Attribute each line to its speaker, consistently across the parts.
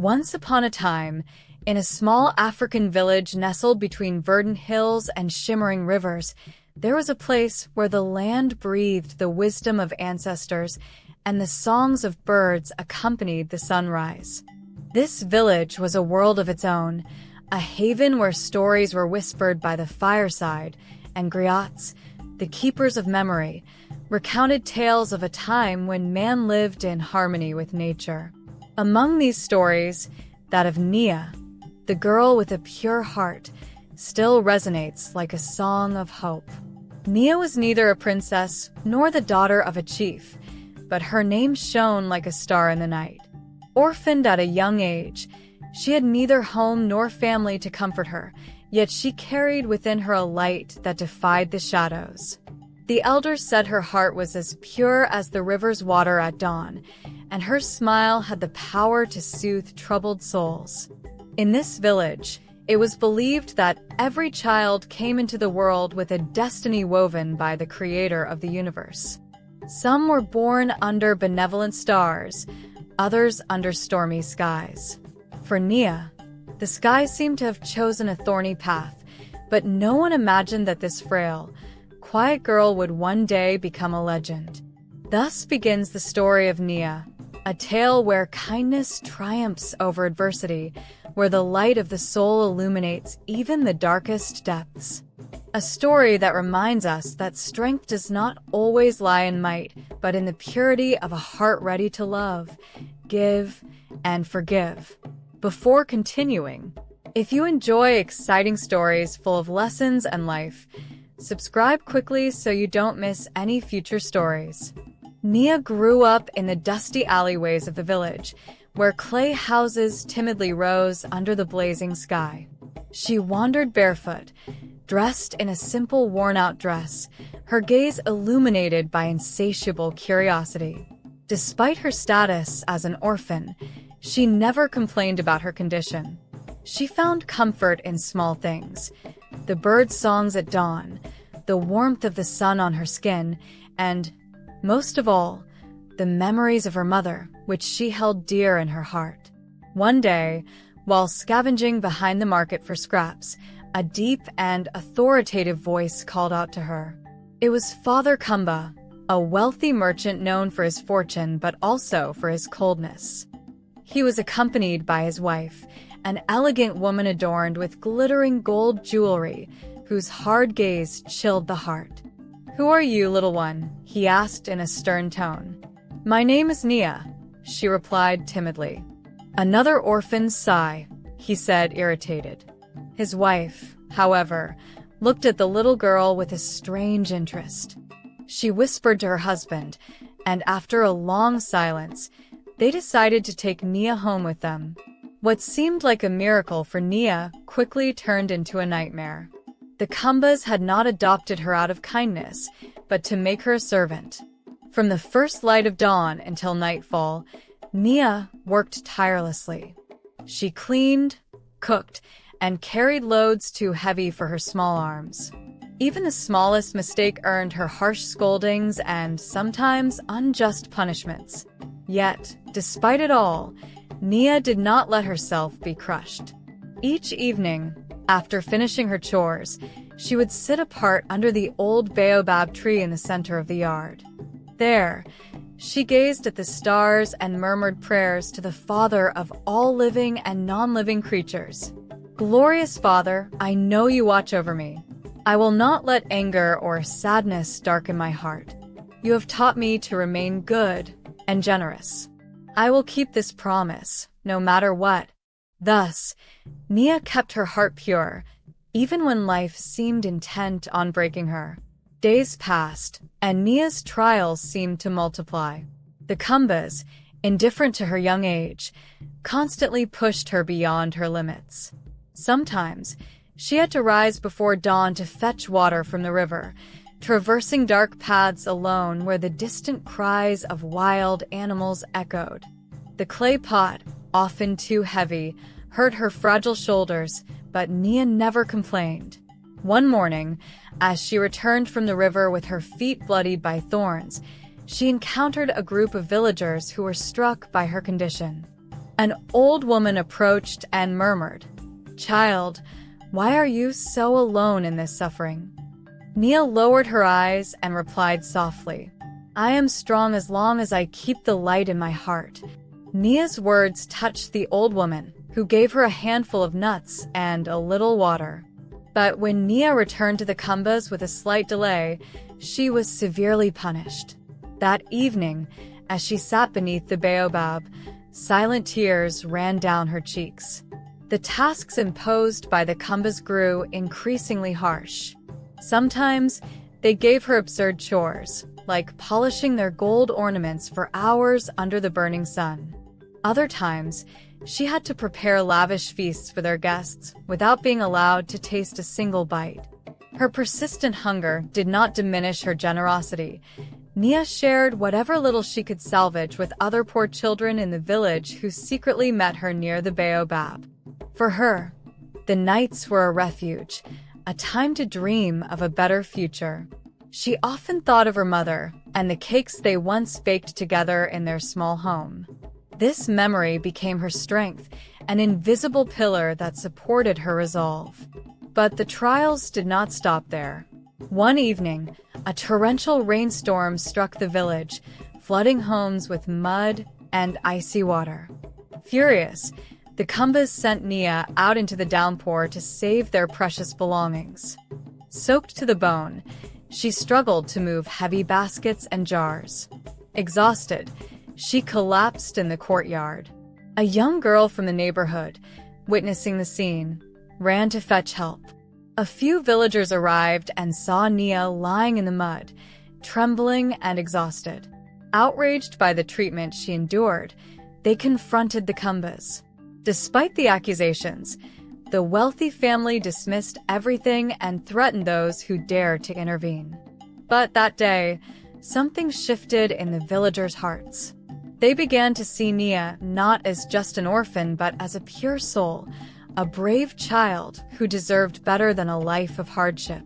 Speaker 1: Once upon a time, in a small African village nestled between verdant hills and shimmering rivers, there was a place where the land breathed the wisdom of ancestors and the songs of birds accompanied the sunrise. This village was a world of its own, a haven where stories were whispered by the fireside, and griots, the keepers of memory, recounted tales of a time when man lived in harmony with nature. Among these stories, that of Nia, the girl with a pure heart, still resonates like a song of hope. Nia was neither a princess nor the daughter of a chief, but her name shone like a star in the night. Orphaned at a young age, she had neither home nor family to comfort her, yet she carried within her a light that defied the shadows. The elders said her heart was as pure as the river's water at dawn, and her smile had the power to soothe troubled souls. In this village, it was believed that every child came into the world with a destiny woven by the creator of the universe. Some were born under benevolent stars, others under stormy skies. For Nia, the sky seemed to have chosen a thorny path, but no one imagined that this frail, quiet girl would one day become a legend. Thus begins the story of Nia, a tale where kindness triumphs over adversity, where the light of the soul illuminates even the darkest depths. A story that reminds us that strength does not always lie in might, but in the purity of a heart ready to love, give, and forgive. Before continuing, if you enjoy exciting stories full of lessons and life, subscribe quickly so you don't miss any future stories. Nia grew up in the dusty alleyways of the village, where clay houses timidly rose under the blazing sky. She wandered barefoot, dressed in a simple worn-out dress, her gaze illuminated by insatiable curiosity. Despite her status as an orphan, she never complained about her condition. She found comfort in small things: the birds' songs at dawn, the warmth of the sun on her skin, and, most of all, the memories of her mother, which she held dear in her heart. One day, while scavenging behind the market for scraps, a deep and authoritative voice called out to her. It was Father Kumba, a wealthy merchant known for his fortune but also for his coldness. He was accompanied by his wife, an elegant woman adorned with glittering gold jewelry, whose hard gaze chilled the heart. "Who are you, little one?" he asked in a stern tone. "My name is Nia," she replied timidly. "Another orphan's sigh," he said, irritated. His wife, however, looked at the little girl with a strange interest. She whispered to her husband, and after a long silence, they decided to take Nia home with them. What seemed like a miracle for Nia quickly turned into a nightmare. The Kumbas had not adopted her out of kindness, but to make her a servant. From the first light of dawn until nightfall, Nia worked tirelessly. She cleaned, cooked, and carried loads too heavy for her small arms. Even the smallest mistake earned her harsh scoldings and sometimes unjust punishments. Yet, despite it all, Nia did not let herself be crushed. Each evening, after finishing her chores, she would sit apart under the old baobab tree in the center of the yard. There, she gazed at the stars and murmured prayers to the Father of all living and non-living creatures. "Glorious Father, I know you watch over me. I will not let anger or sadness darken my heart. You have taught me to remain good and generous. I will keep this promise, no matter what." Thus, Nia kept her heart pure, even when life seemed intent on breaking her. Days passed, and Nia's trials seemed to multiply. The Kumbas, indifferent to her young age, constantly pushed her beyond her limits. Sometimes, she had to rise before dawn to fetch water from the river, traversing dark paths alone where the distant cries of wild animals echoed. The clay pot, often too heavy, hurt her fragile shoulders, but Nia never complained. One morning, as she returned from the river with her feet bloodied by thorns, she encountered a group of villagers who were struck by her condition. An old woman approached and murmured, "Child, why are you so alone in this suffering?" Nia lowered her eyes and replied softly, "I am strong as long as I keep the light in my heart." Nia's words touched the old woman, who gave her a handful of nuts and a little water. But when Nia returned to the Kumbas with a slight delay, she was severely punished. That evening, as she sat beneath the baobab, silent tears ran down her cheeks. The tasks imposed by the Kumbas grew increasingly harsh. Sometimes, they gave her absurd chores, like polishing their gold ornaments for hours under the burning sun. Other times, she had to prepare lavish feasts for their guests without being allowed to taste a single bite. Her persistent hunger did not diminish her generosity. Nia shared whatever little she could salvage with other poor children in the village who secretly met her near the baobab. For her, the nights were a refuge, a time to dream of a better future. She often thought of her mother and the cakes they once baked together in their small home. This memory became her strength, an invisible pillar that supported her resolve. But the trials did not stop there. One evening, a torrential rainstorm struck the village, flooding homes with mud and icy water. Furious, the Kumbas sent Nia out into the downpour to save their precious belongings. Soaked to the bone, she struggled to move heavy baskets and jars. Exhausted, she collapsed in the courtyard. A young girl from the neighborhood, witnessing the scene, ran to fetch help. A few villagers arrived and saw Nia lying in the mud, trembling and exhausted. Outraged by the treatment she endured, they confronted the Kumbas. Despite the accusations, the wealthy family dismissed everything and threatened those who dared to intervene. But that day, something shifted in the villagers' hearts. They began to see Nia not as just an orphan, but as a pure soul, a brave child who deserved better than a life of hardship.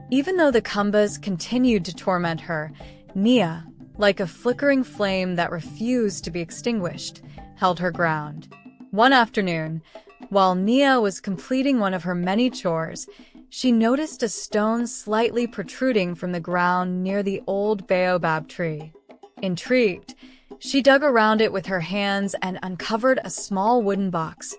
Speaker 1: Even though the Kumbas continued to torment her, Nia, like a flickering flame that refused to be extinguished, held her ground. One afternoon, while Nia was completing one of her many chores, she noticed a stone slightly protruding from the ground near the old baobab tree. Intrigued, she dug around it with her hands and uncovered a small wooden box,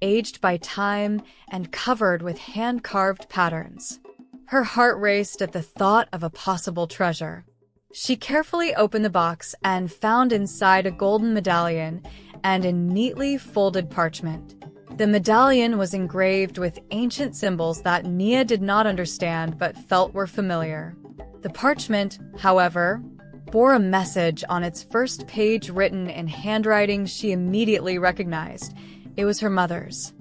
Speaker 1: aged by time and covered with hand-carved patterns. Her heart raced at the thought of a possible treasure. She carefully opened the box and found inside a golden medallion and a neatly folded parchment. The medallion was engraved with ancient symbols that Nia did not understand but felt were familiar. The parchment, however, bore a message on its first page written in handwriting she immediately recognized. It was her mother's.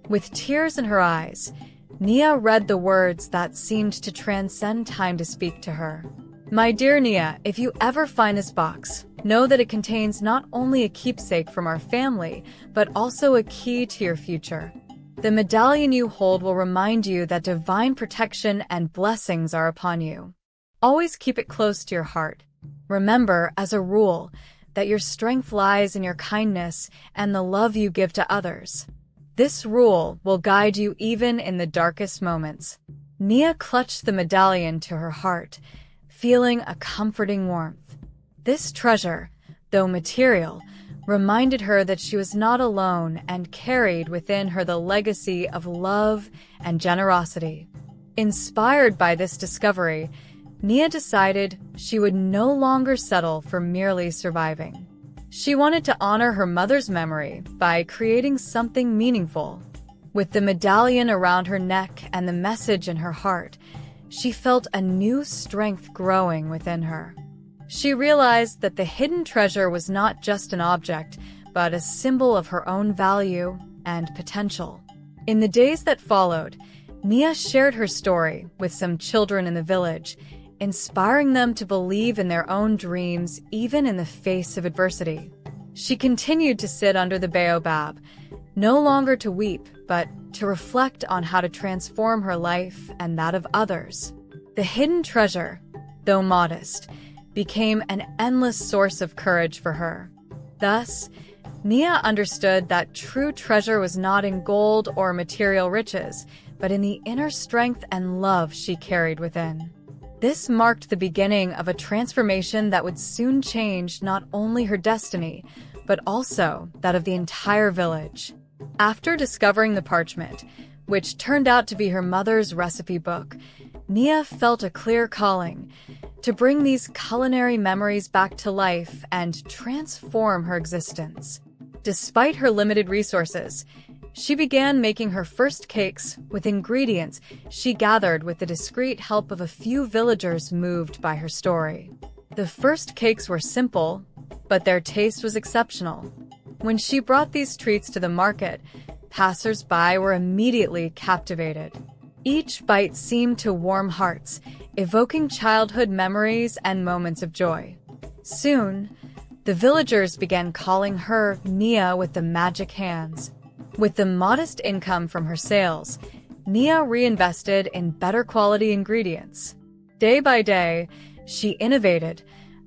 Speaker 1: With tears in her eyes, Nia read the words that seemed to transcend time to speak to her. "My dear Nia, if you ever find this box, know that it contains not only a keepsake from our family, but also a key to your future. The medallion you hold will remind you that divine protection and blessings are upon you. Always keep it close to your heart. Remember, as a rule, that your strength lies in your kindness and the love you give to others. This rule will guide you even in the darkest moments." Nia clutched the medallion to her heart, feeling a comforting warmth. This treasure, though material, reminded her that she was not alone and carried within her the legacy of love and generosity. Inspired by this discovery, Nia decided she would no longer settle for merely surviving. She wanted to honor her mother's memory by creating something meaningful. With the medallion around her neck and the message in her heart, she felt a new strength growing within her. She realized that the hidden treasure was not just an object, but a symbol of her own value and potential. In the days that followed, Nia shared her story with some children in the village, inspiring them to believe in their own dreams even in the face of adversity. She continued to sit under the baobab, no longer to weep, but to reflect on how to transform her life and that of others. The hidden treasure, though modest, became an endless source of courage for her. Thus, Nia understood that true treasure was not in gold or material riches, but in the inner strength and love she carried within. This marked the beginning of a transformation that would soon change not only her destiny, but also that of the entire village. After discovering the parchment, which turned out to be her mother's recipe book, Nia felt a clear calling to bring these culinary memories back to life and transform her existence. Despite her limited resources, she began making her first cakes with ingredients she gathered with the discreet help of a few villagers moved by her story. The first cakes were simple, but their taste was exceptional. When she brought these treats to the market, passers-by were immediately captivated. Each bite seemed to warm hearts, evoking childhood memories and moments of joy. Soon, the villagers began calling her Nia with the magic hands. With the modest income from her sales, Nia reinvested in better quality ingredients. Day by day, she innovated,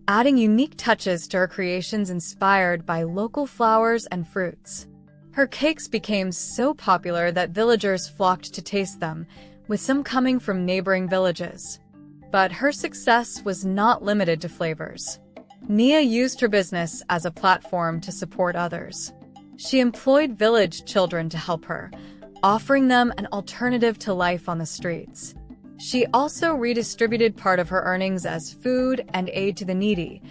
Speaker 1: adding unique touches to her creations inspired by local flowers and fruits. Her cakes became so popular that villagers flocked to taste them, with some coming from neighboring villages. But her success was not limited to flavors. Nia used her business as a platform to support others. She employed village children to help her, offering them an alternative to life on the streets. She also redistributed part of her earnings as food and aid to the needy,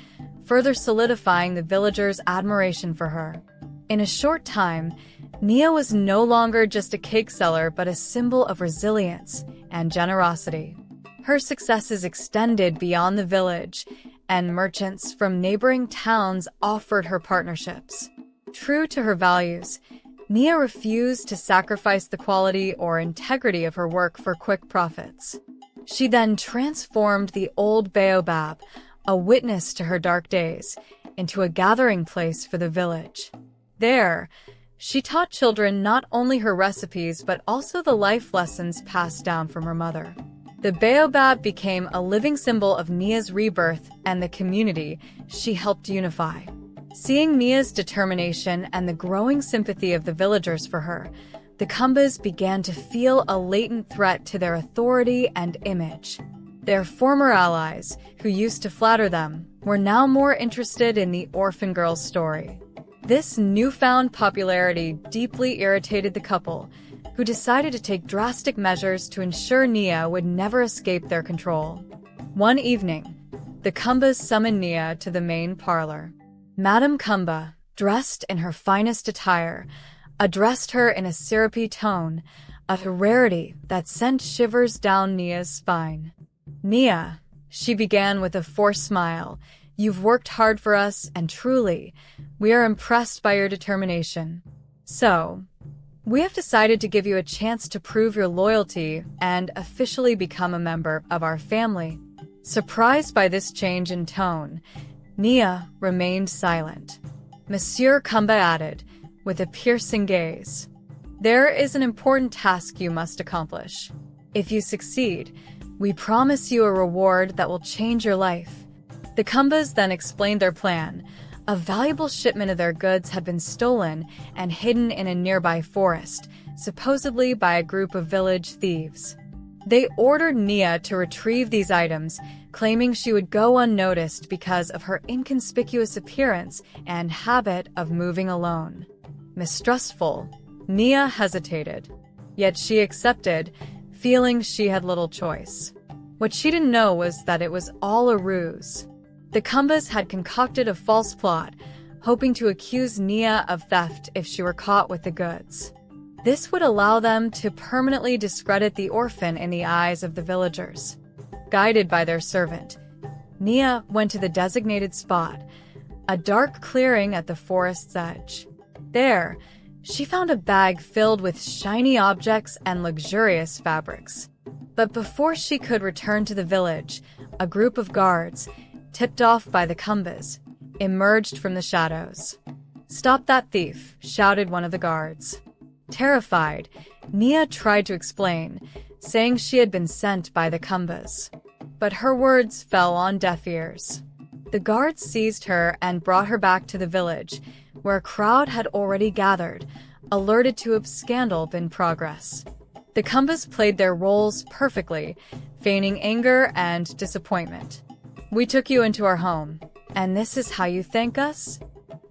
Speaker 1: further solidifying the villagers' admiration for her. In a short time, Nia was no longer just a cake seller but a symbol of resilience and generosity. Her successes extended beyond the village, and merchants from neighboring towns offered her partnerships. True to her values, Nia refused to sacrifice the quality or integrity of her work for quick profits. She then transformed the old baobab, a witness to her dark days, into a gathering place for the village. There, she taught children not only her recipes but also the life lessons passed down from her mother. The baobab became a living symbol of Nia's rebirth and the community she helped unify. Seeing Nia's determination and the growing sympathy of the villagers for her, the Kumbas began to feel a latent threat to their authority and image. Their former allies, who used to flatter them, were now more interested in the orphan girl's story. This newfound popularity deeply irritated the couple, who decided to take drastic measures to ensure Nia would never escape their control. One evening, the Kumbas summoned Nia to the main parlor. Madame Kumba, dressed in her finest attire, addressed her in a syrupy tone, a rarity that sent shivers down Nia's spine. "Nia," she began with a forced smile, "you've worked hard for us, and truly, we are impressed by your determination. So, we have decided to give you a chance to prove your loyalty and officially become a member of our family." Surprised by this change in tone, Nia remained silent. Monsieur Kumba added, with a piercing gaze, "There is an important task you must accomplish. If you succeed, we promise you a reward that will change your life." The Kumbas then explained their plan. A valuable shipment of their goods had been stolen and hidden in a nearby forest, supposedly by a group of village thieves. They ordered Nia to retrieve these items, claiming she would go unnoticed because of her inconspicuous appearance and habit of moving alone. Mistrustful, Nia hesitated. Yet she accepted, feeling she had little choice. What she didn't know was that it was all a ruse. The Kumbas had concocted a false plot, hoping to accuse Nia of theft if she were caught with the goods. This would allow them to permanently discredit the orphan in the eyes of the villagers. Guided by their servant, Nia went to the designated spot, a dark clearing at the forest's edge. There, she found a bag filled with shiny objects and luxurious fabrics. But before she could return to the village, a group of guards, tipped off by the Kumbas, emerged from the shadows. "Stop that thief," shouted one of the guards. Terrified, Nia tried to explain, saying she had been sent by the Kumbas. But her words fell on deaf ears. The guards seized her and brought her back to the village, where a crowd had already gathered, alerted to a scandal in progress. The Kumbas played their roles perfectly, feigning anger and disappointment. "We took you into our home, and this is how you thank us?"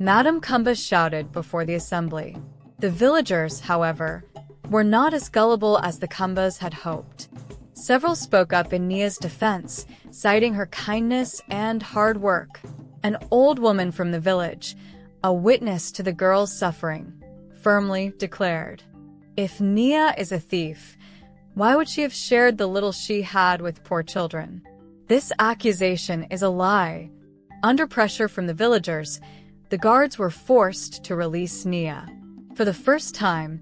Speaker 1: Madame Kumbas shouted before the assembly. The villagers, however, were not as gullible as the Kumbas had hoped. Several spoke up in Nia's defense, citing her kindness and hard work. An old woman from the village, a witness to the girl's suffering, firmly declared, "If Nia is a thief, why would she have shared the little she had with poor children? This accusation is a lie." Under pressure from the villagers, the guards were forced to release Nia. For the first time,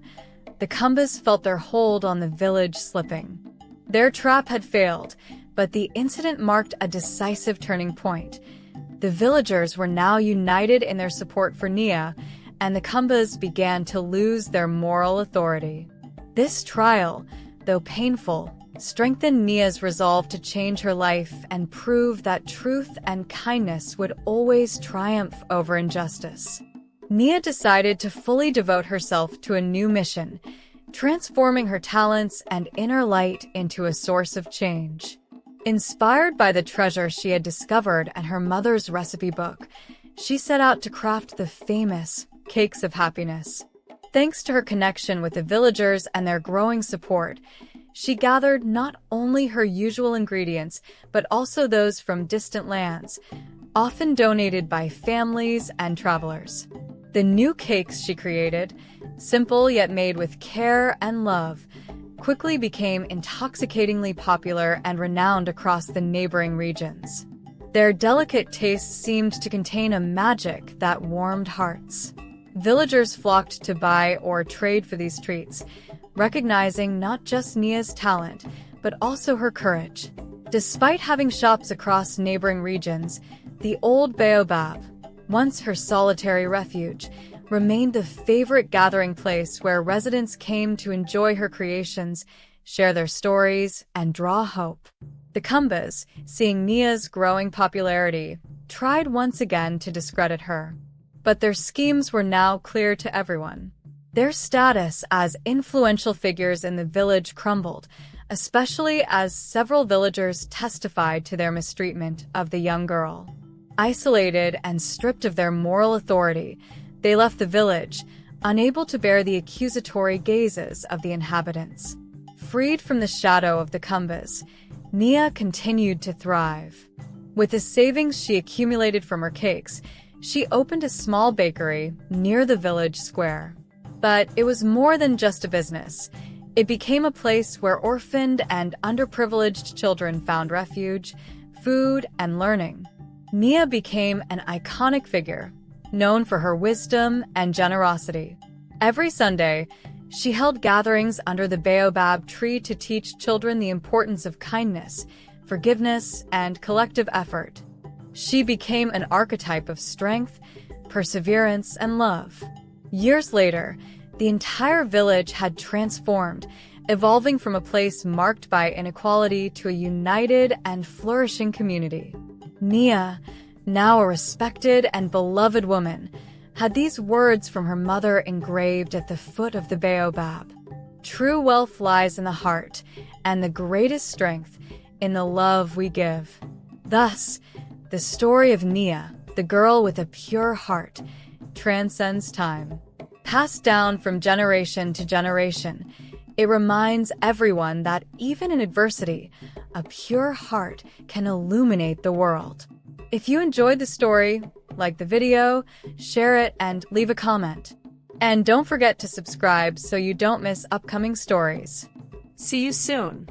Speaker 1: the Kumbas felt their hold on the village slipping. Their trap had failed, but the incident marked a decisive turning point. The villagers were now united in their support for Nia, and the Kumbas began to lose their moral authority. This trial, though painful, strengthened Nia's resolve to change her life and prove that truth and kindness would always triumph over injustice. Nia decided to fully devote herself to a new mission, transforming her talents and inner light into a source of change. Inspired by the treasure she had discovered and her mother's recipe book, she set out to craft the famous cakes of happiness. Thanks to her connection with the villagers and their growing support, she gathered not only her usual ingredients, but also those from distant lands, often donated by families and travelers. The new cakes she created, simple yet made with care and love, quickly became intoxicatingly popular and renowned across the neighboring regions. Their delicate tastes seemed to contain a magic that warmed hearts. Villagers flocked to buy or trade for these treats, recognizing not just Nia's talent, but also her courage. Despite having shops across neighboring regions, the old baobab, once her solitary refuge, remained the favorite gathering place where residents came to enjoy her creations, share their stories, and draw hope. The Kumbas, seeing Nia's growing popularity, tried once again to discredit her. But their schemes were now clear to everyone. Their status as influential figures in the village crumbled, especially as several villagers testified to their mistreatment of the young girl. Isolated and stripped of their moral authority, they left the village, unable to bear the accusatory gazes of the inhabitants. Freed from the shadow of the Kumbas, Nia continued to thrive. With the savings she accumulated from her cakes, she opened a small bakery near the village square. But it was more than just a business. It became a place where orphaned and underprivileged children found refuge, food, and learning. Nia became an iconic figure, known for her wisdom and generosity. Every Sunday, she held gatherings under the baobab tree to teach children the importance of kindness, forgiveness, and collective effort. She became an archetype of strength, perseverance, and love. Years later, the entire village had transformed, evolving from a place marked by inequality to a united and flourishing community. Nia, now a respected and beloved woman, had these words from her mother engraved at the foot of the baobab. "True wealth lies in the heart, and the greatest strength in the love we give." Thus, the story of Nia, the girl with a pure heart, transcends time. Passed down from generation to generation, it reminds everyone that even in adversity, a pure heart can illuminate the world. If you enjoyed the story, like the video, share it, and leave a comment. And don't forget to subscribe so you don't miss upcoming stories.
Speaker 2: See you soon.